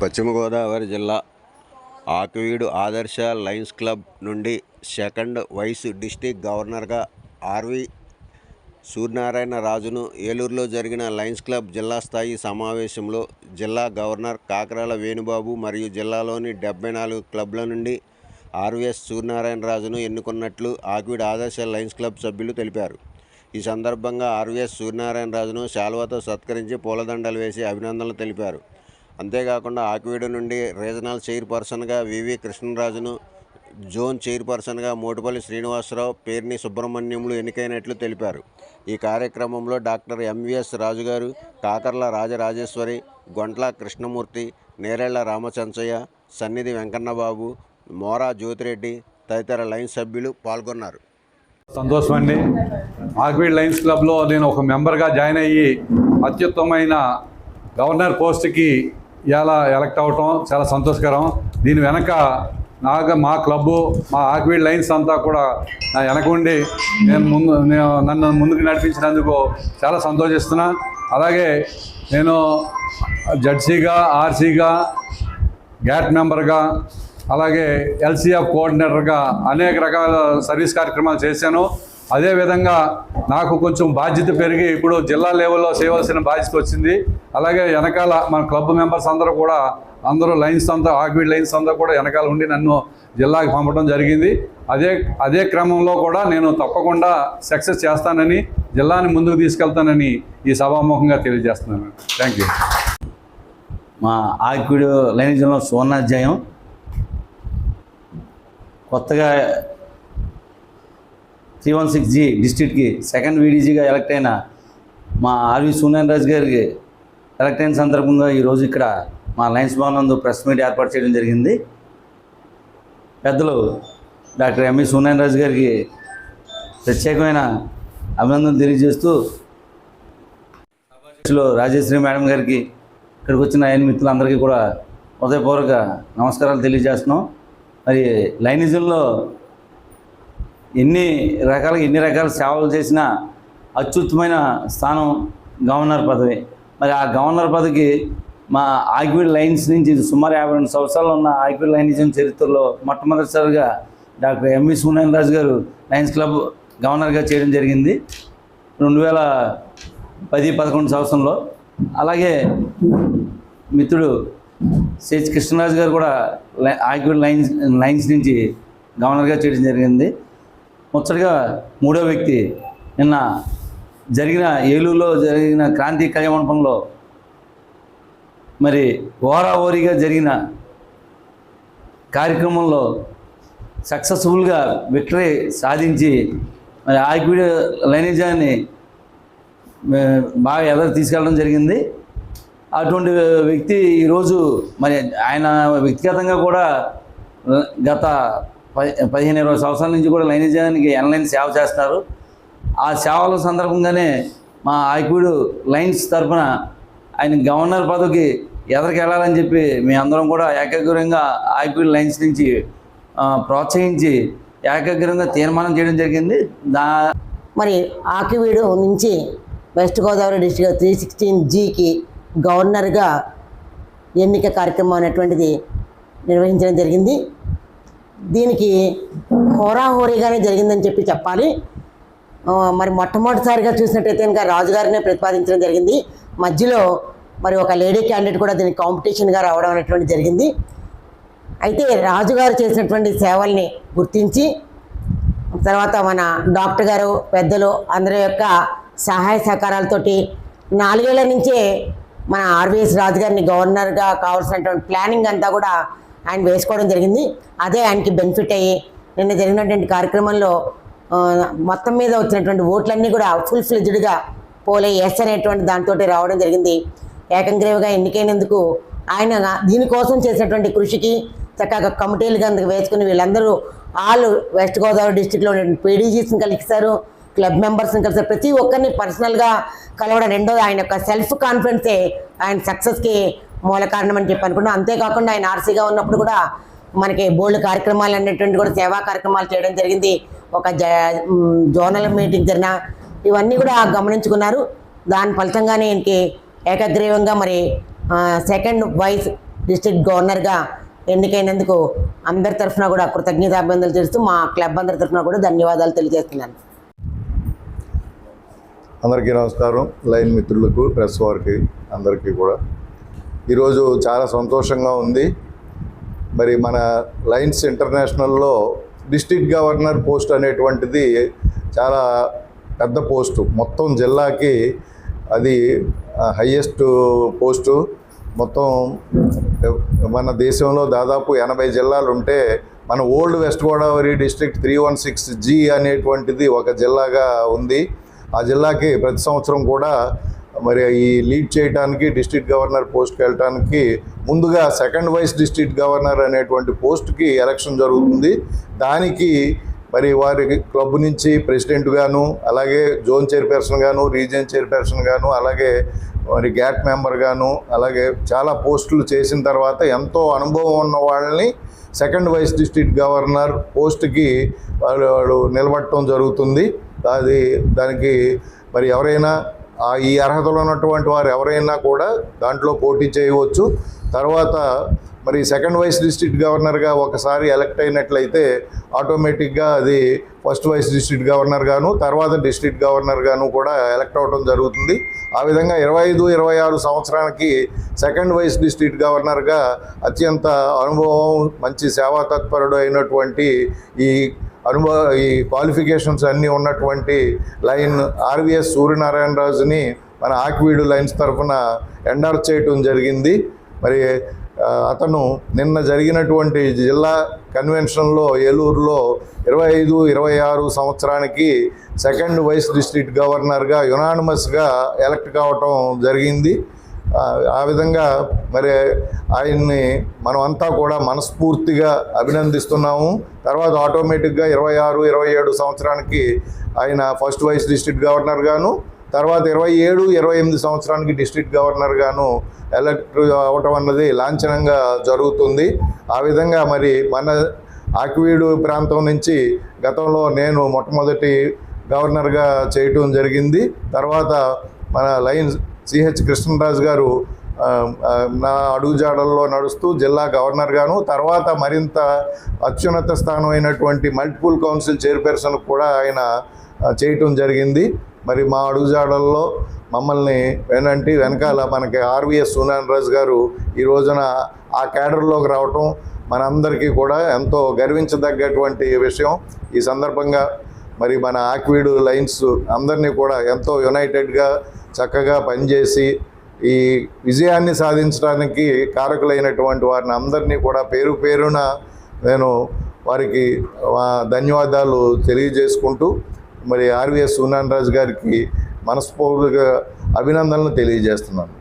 పశ్చిమ గోదావరి జిల్లా ఆకివీడు ఆదర్శ లయన్స్ క్లబ్ నుండి సెకండ్ వైస్ డిస్ట్రిక్ట్ గవర్నర్గా ఆర్వి సూర్యనారాయణ రాజును ఏలూరులో జరిగిన లయన్స్ క్లబ్ జిల్లా స్థాయి సమావేశంలో జిల్లా గవర్నర్ కాకరాల వేణుబాబు మరియు జిల్లాలోని 74 క్లబ్ల నుండి ఆర్వీఎస్ సూర్యనారాయణ రాజును ఎన్నుకున్నట్లు ఆకివీడు ఆదర్శ లయన్స్ క్లబ్ సభ్యులు తెలిపారు. ఈ సందర్భంగా ఆర్వీఎస్ సూర్యనారాయణ రాజును శాల్వాతో సత్కరించి పూలదండలు వేసి అభినందనలు తెలిపారు. అంతేకాకుండా ఆకివీడు నుండి రీజనల్ చైర్పర్సన్గా వివి కృష్ణరాజును, జోన్ చైర్పర్సన్గా మోటుపల్లి శ్రీనివాసరావు, పేర్ని సుబ్రహ్మణ్యములు ఎన్నికైనట్లు తెలిపారు. ఈ కార్యక్రమంలో డాక్టర్ ఎంవీఎస్ రాజుగారు, కాకర్ల రాజరాజేశ్వరి, గొంట్ల కృష్ణమూర్తి, నేరేళ్ల రామచంచయ్య, సన్నిధి వెంకన్నబాబు, మోరా జ్యోతిరెడ్డి తదితర లయన్స్ సభ్యులు పాల్గొన్నారు. సంతోషం అండి. ఆకివీడు లయన్స్ క్లబ్లో నేను ఒక మెంబర్గా జాయిన్ అయ్యి అత్యుత్తమైన గవర్నర్ పోస్ట్కి ఇలా ఎలక్ట్ అవ్వటం చాలా సంతోషకరం. దీని వెనక మా క్లబ్బు, మా ఆకివీడు లయన్స్ అంతా కూడా నా వెనక ఉండి నన్ను ముందుకు నడిపించినందుకు చాలా సంతోషిస్తున్నా. అలాగే నేను జడ్సీగా, ఆర్సీగా, గ్యాట్ మెంబర్గా, అలాగే ఎల్సీఎఫ్ కోఆర్డినేటర్గా అనేక రకాల సర్వీస్ కార్యక్రమాలు చేశాను. అదేవిధంగా నాకు కొంచెం బాధ్యత పెరిగి ఇప్పుడు జిల్లా లెవెల్లో చేయవలసిన బాధ్యత వచ్చింది. అలాగే వెనకాల మన క్లబ్ మెంబర్స్ అందరూ లైన్స్ అంతా, ఆకివీడు లైన్స్ అంతా కూడా వెనకాల ఉండి నన్ను జిల్లాకి పంపడం జరిగింది. అదే క్రమంలో కూడా నేను తప్పకుండా సక్సెస్ చేస్తానని, జిల్లాని ముందుకు తీసుకెళ్తానని ఈ సభాముఖంగా తెలియజేస్తున్నాను. Thank you. మా ఆకివీడు లైనిజంలో సువర్ణాధ్యాయం. కొత్తగా 316G డిస్ట్రిక్ట్కి సెకండ్ వీడీజీగా ఎలక్ట్ అయిన మా ఆర్వి సూర్యనారాయణ రాజు గారికి ఎలక్ట్ అయిన సందర్భంగా ఈరోజు ఇక్కడ మా లయన్స్ భవన్ నందు ప్రెస్ మీట్ ఏర్పాటు చేయడం జరిగింది. పెద్దలు డాక్టర్ ఎంవి సూర్యనారాయణ రాజు గారికి ప్రత్యేకమైన అభినందనలు తెలియజేస్తూ, రాజేశ్వరి మేడం గారికి, ఇక్కడికి వచ్చిన ఆయన మిత్రులందరికీ కూడా హృదయపూర్వక నమస్కారాలు తెలియజేస్తున్నాం. మరి లైనిజంలో ఎన్ని రకాల సేవలు చేసిన అత్యుత్తమైన స్థానం గవర్నర్ పదవి. మరి ఆ గవర్నర్ పదవికి మా ఆకివీడు లైన్స్ నుంచి సుమారు 52 సంవత్సరాలు ఉన్న ఆకివీడు లైనిజం చరిత్రలో మొట్టమొదటిసారిగా డాక్టర్ ఎంవి సూర్యనారాయణ రాజు గారు లయన్స్ క్లబ్ గవర్నర్గా చేయడం జరిగింది 2010-11 సంవత్సరంలో. అలాగే మిత్రుడు సిహెచ్ కృష్ణరాజు గారు కూడా ఆకివీడు లైన్స్ నుంచి గవర్నర్గా చేయడం జరిగింది. ముచ్చటగా మూడో వ్యక్తి నిన్న ఏలూరులో జరిగిన క్రాంతి కళ్యాణమండపంలో మరి ఓరాఓరిగా జరిగిన కార్యక్రమంలో సక్సెస్ఫుల్గా విక్టరీ సాధించి మరి ఆకివీడు లైనిజాన్ని బాగా ఎదురు తీసుకెళ్ళడం జరిగింది. అటువంటి వ్యక్తి ఈరోజు మరి ఆయన వ్యక్తిగతంగా కూడా గత 15-20 సంవత్సరాల నుంచి కూడా లైనిజానికి ఆన్లైన్ సేవ చేస్తున్నారు. ఆ సేవల సందర్భంగానే మా ఆకివీడు లైన్స్ తరఫున ఆయన గవర్నర్ పదవికి ఎదరికెళ్ళాలని చెప్పి మేమందరం కూడా ఏకాగ్రంగా ఆకివీడు లైన్స్ నుంచి ప్రోత్సహించి ఏకాగ్రంగా తీర్మానం చేయడం జరిగింది. మరి ఆకివీడు నుంచి వెస్ట్ గోదావరి డిస్ట్రిక్ట్ 316Gకి గవర్నర్గా ఎన్నిక కార్యక్రమం అనేటువంటిది నిర్వహించడం జరిగింది. దీనికి హోరాహోరీగానే జరిగిందని చెప్పాలి. మరి మొట్టమొదటిసారిగా చూసినట్టయితే ఇంకా రాజుగారినే ప్రతిపాదించడం జరిగింది. మధ్యలో మరి ఒక లేడీ క్యాండిడేట్ కూడా దీనికి కాంపిటీషన్గా రావడం అనేటువంటి జరిగింది. అయితే రాజుగారు చేసినటువంటి సేవల్ని గుర్తించి తర్వాత మన డాక్టర్ గారు, పెద్దలు అందరి యొక్క సహాయ సహకారాలతోటి 4 ఏళ్ల నుంచే మన ఆర్వీఎస్ రాజు గారిని గవర్నర్గా కావాల్సినటువంటి ప్లానింగ్ అంతా కూడా ఆయన వేసుకోవడం జరిగింది. అదే ఆయనకి బెనిఫిట్ అయ్యి నిన్న జరిగినటువంటి కార్యక్రమంలో మొత్తం మీద వచ్చినటువంటి ఓట్లన్నీ కూడా ఫుల్ ఫ్లెడ్జ్డ్గా పోలే ఎస్ అనేటువంటి దాంతో రావడం జరిగింది. ఏకంగ్రీవగా ఎన్నికైనందుకు ఆయన దీనికోసం చేసినటువంటి కృషికి చక్కగా కమిటీలుగా వేసుకుని వీళ్ళందరూ ఆల్ వెస్ట్ గోదావరి డిస్టిక్లో పీడీజీస్ని కలిసారు, క్లబ్ మెంబర్స్ని కలిసారు. ప్రతి ఒక్కరిని పర్సనల్గా కలవడం. రెండోది ఆయన యొక్క సెల్ఫ్ కాన్ఫిడెన్సే ఆయన సక్సెస్కి మూల కారణం అని చెప్పి అనుకున్నాం. అంతేకాకుండా ఆయన ఆర్సీగా ఉన్నప్పుడు కూడా మనకి బోల్డ్ కార్యక్రమాలు అనేటువంటి కూడా సేవా కార్యక్రమాలు చేయడం జరిగింది. ఒక జోనల్ మీటింగ్ జరిగిన ఇవన్నీ కూడా గమనించుకున్నారు. దాని ఫలితంగానే ఈయనకి ఏకగ్రీవంగా మరి సెకండ్ వైస్ డిస్ట్రిక్ట్ గవర్నర్గా ఎన్నికైనందుకు అందరి తరఫున కూడా కృతజ్ఞతాభివందనలు చేస్తూ మా క్లబ్ అందరి తరఫున కూడా ధన్యవాదాలు తెలియజేస్తున్నాను. అందరికీ నమస్కారం. లైన్ మిత్రులకు, ప్రెస్ వారికి అందరికీ కూడా ఈరోజు చాలా సంతోషంగా ఉంది. మరి మన లయన్స్ ఇంటర్నేషనల్లో డిస్ట్రిక్ట్ గవర్నర్ పోస్ట్ అనేటువంటిది చాలా పెద్ద పోస్టు. మొత్తం జిల్లాకి అది హయ్యెస్ట్ పోస్టు. మొత్తం మన దేశంలో దాదాపు 80 జిల్లాలు ఉంటే మన old west Godavari district 316G అనేటువంటిది ఒక జిల్లాగా ఉంది. ఆ జిల్లాకి ప్రతి సంవత్సరం కూడా మరి ఈ లీడ్ చేయడానికి డిస్ట్రిక్ట్ గవర్నర్ పోస్ట్కి వెళ్ళటానికి ముందుగా సెకండ్ వైస్ డిస్ట్రిక్ట్ గవర్నర్ అనేటువంటి పోస్ట్కి ఎలక్షన్ జరుగుతుంది. దానికి మరి వారి క్లబ్ నుంచి ప్రెసిడెంట్ గాను, అలాగే జోన్ చైర్పర్సన్ గాను, రీజియన్ చైర్పర్సన్ గాను, అలాగే మరి గ్యాట్ మెంబర్ గాను, అలాగే చాలా పోస్టులు చేసిన తర్వాత ఎంతో అనుభవం ఉన్న వాళ్ళని సెకండ్ వైస్ డిస్ట్రిక్ట్ గవర్నర్ పోస్ట్కి వాళ్ళు నిలబడటం జరుగుతుంది. దానికి మరి ఎవరైనా ఈ అర్హతలో ఉన్నటువంటి వారు ఎవరైనా కూడా దాంట్లో పోటీ చేయవచ్చు. తర్వాత మరి సెకండ్ వైస్ డిస్ట్రిక్ట్ గవర్నర్గా ఒకసారి ఎలక్ట్ అయినట్లయితే ఆటోమేటిక్గా అది ఫస్ట్ వైస్ డిస్ట్రిక్ట్ గవర్నర్ గాను, తర్వాత డిస్ట్రిక్ట్ గవర్నర్ గాను కూడా ఎలక్ట్ అవ్వడం జరుగుతుంది. ఆ విధంగా 25-26 సంవత్సరానికి సెకండ్ వైస్ డిస్ట్రిక్ట్ గవర్నర్గా అత్యంత అనుభవం, మంచి సేవా తత్పరుడు అయినటువంటి ఈ క్వాలిఫికేషన్స్ అన్నీ ఉన్నటువంటి లైన్ ఆర్వీఎస్ సూర్యనారాయణ రాజుని మన ఆకివీడు లైన్స్ తరఫున ఎండార్స్ చేయటం జరిగింది. మరి అతను నిన్న జరిగినటువంటి జిల్లా కన్వెన్షన్లో ఏలూరులో 25-26 సంవత్సరానికి సెకండ్ వైస్ డిస్ట్రిక్ట్ గవర్నర్గా యునానిమస్గా ఎలక్ట్ కావటం జరిగింది. ఆ విధంగా మరి ఆయన్ని మనమంతా కూడా మనస్ఫూర్తిగా అభినందిస్తున్నాము. తర్వాత ఆటోమేటిక్గా 26-27 సంవత్సరానికి ఆయన ఫస్ట్ వైస్ డిస్ట్రిక్ట్ గవర్నర్ గాను, తర్వాత 27-28 సంవత్సరానికి డిస్ట్రిక్ట్ గవర్నర్ గాను ఎలక్ట్ అవ్వటం అన్నది లాంఛనంగా జరుగుతుంది. ఆ విధంగా మరి మన ఆకివీడు ప్రాంతం నుంచి గతంలో నేను మొట్టమొదటి గవర్నర్గా చేయటం జరిగింది. తర్వాత మన లైన్స్ సిహెచ్ కృష్ణరాజు గారు నా అడుగుజాడల్లో నడుస్తూ జిల్లా గవర్నర్ గాను, తర్వాత మరింత అత్యున్నత స్థానం అయినటువంటి మల్టిపుల్ కౌన్సిల్ చైర్పర్సన్ కూడా ఆయన చేయటం జరిగింది. మరి మా అడుగుజాడల్లో మమ్మల్ని వెనకాల మనకి ఆర్వీఎస్ సూర్యనారాయణ గారు ఈ రోజున ఆ క్యాడర్లోకి రావటం మనందరికీ కూడా ఎంతో గర్వించదగ్గటువంటి విషయం. ఈ సందర్భంగా మరి మన ఆకివీడు లైన్స్ అందరినీ కూడా ఎంతో యునైటెడ్గా చక్కగా పనిచేసి ఈ విజయాన్ని సాధించడానికి కారకులైనటువంటి వారిని అందరినీ కూడా పేరు పేరున నేను వారికి ధన్యవాదాలు తెలియజేసుకుంటూ మరి ఆర్వీఎస్ సూర్యనారాయణ గారికి మనస్ఫూర్తిగా అభినందనలు తెలియజేస్తున్నాను.